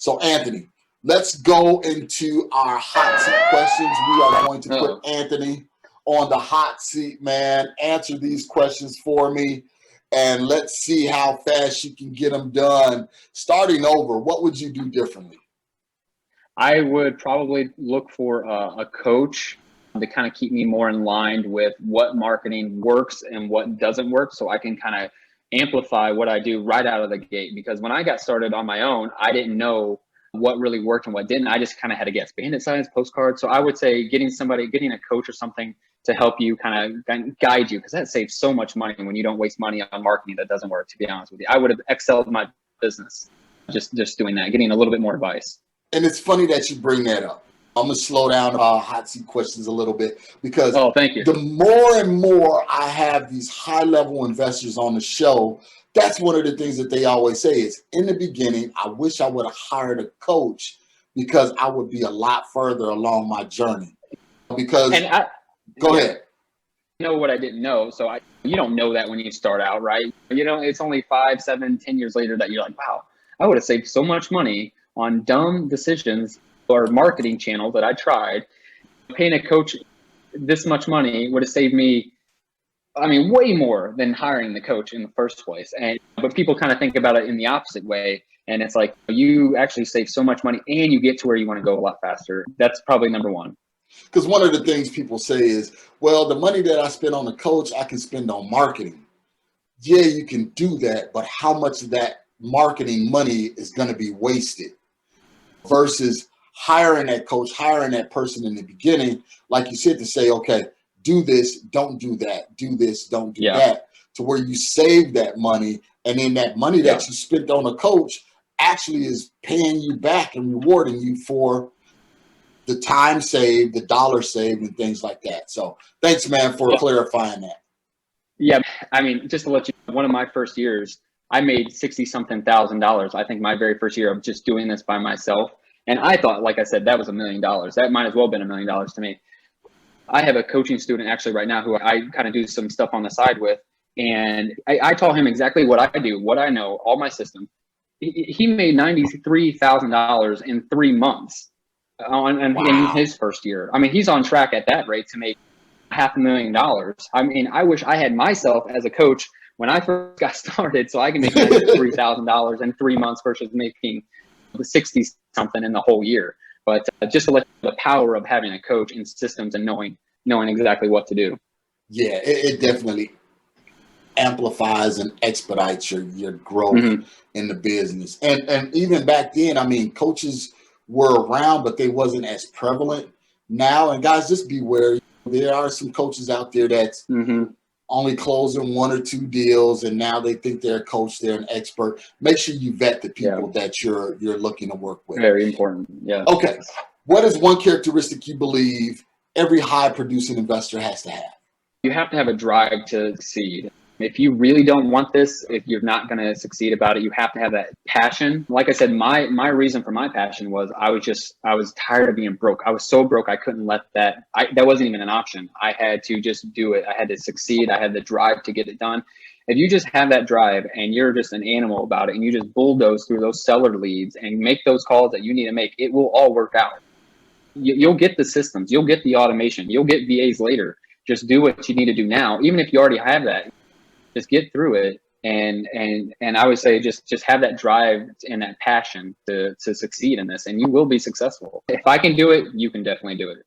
So Anthony, let's go into our hot seat questions. We are going to put Anthony on the hot seat, man. Answer these questions for me, and let's see how fast you can get them done. Starting over, what would you do differently? I would probably look for a coach to kind of keep me more in line with what marketing works and what doesn't work, so I can kind of amplify what I do right out of the gate. Because when I got started on my own, I didn't know what really worked and what didn't. I just kind of had to guess. Bandit size, postcards. So I would say getting a coach or something to help you kind of guide you, because that saves so much money when you don't waste money on marketing that doesn't work, to be honest with you. I would have excelled my business just doing that, getting a little bit more advice. And it's funny that you bring that up. I'm going to slow down hot seat questions a little bit, because thank you. The more and more I have these high-level investors on the show, that's one of the things that they always say is, in the beginning, I wish I would have hired a coach because I would be a lot further along my journey. Because, go ahead. You know what I didn't know, so you don't know that when you start out, right? You know, it's only 5, 7, 10 years later that you're like, wow, I would have saved so much money on dumb decisions or marketing channels that I tried. Paying a coach this much money would have saved me, I mean, way more than hiring the coach in the first place. But people kind of think about it in the opposite way. And it's like, you actually save so much money and you get to where you want to go a lot faster. That's probably number one. Because one of the things people say is, well, the money that I spend on the coach, I can spend on marketing. Yeah, you can do that, but how much of that marketing money is going to be wasted versus hiring that coach, hiring that person in the beginning, like you said, to say, okay, do this, don't do that, do this, don't do that, to where you save that money. And then that money that you spent on a coach actually is paying you back and rewarding you for the time saved, the dollar saved, and things like that. So thanks, man, for clarifying that. Yeah, I mean, just to let you know, one of my first years, I made $60-something thousand. I think my very first year of just doing this by myself. And I thought, like I said, that was $1 million. That might as well have been $1 million to me. I have a coaching student actually right now who I kind of do some stuff on the side with. And I taught him exactly what I do, what I know, all my system. He made $93,000 in 3 months in his first year. I mean, he's on track at that rate to make $500,000. I mean, I wish I had myself as a coach when I first got started, so I can make $93,000 in 3 months versus making 60 something in the whole year. But just to let you know the power of having a coach and systems and knowing exactly what to do. Yeah, it definitely amplifies and expedites your growth in the business. And even back then, I mean, coaches were around, but they wasn't as prevalent now. And guys, just beware. There are some coaches out there that's only closing 1 or 2 deals, and now they think they're a coach, they're an expert. Make sure you vet the people that you're looking to work with. Very important. Yeah. Okay. What is one characteristic you believe every high producing investor has to have? You have to have a drive to succeed. If you really don't want this, if you're not going to succeed about it, you have to have that passion. Like I said, my reason for my passion was I was tired of being broke. I was so broke, I couldn't let that wasn't even an option. I had to just do it. I had to succeed. I had the drive to get it done. If you just have that drive and you're just an animal about it and you just bulldoze through those seller leads and make those calls that you need to make, it will all work out. You'll get the systems. You'll get the automation. You'll get VAs later. Just do what you need to do now. Even if you already have that, just get through it. And I would say just have that drive and that passion to succeed in this, and you will be successful. If I can do it, you can definitely do it.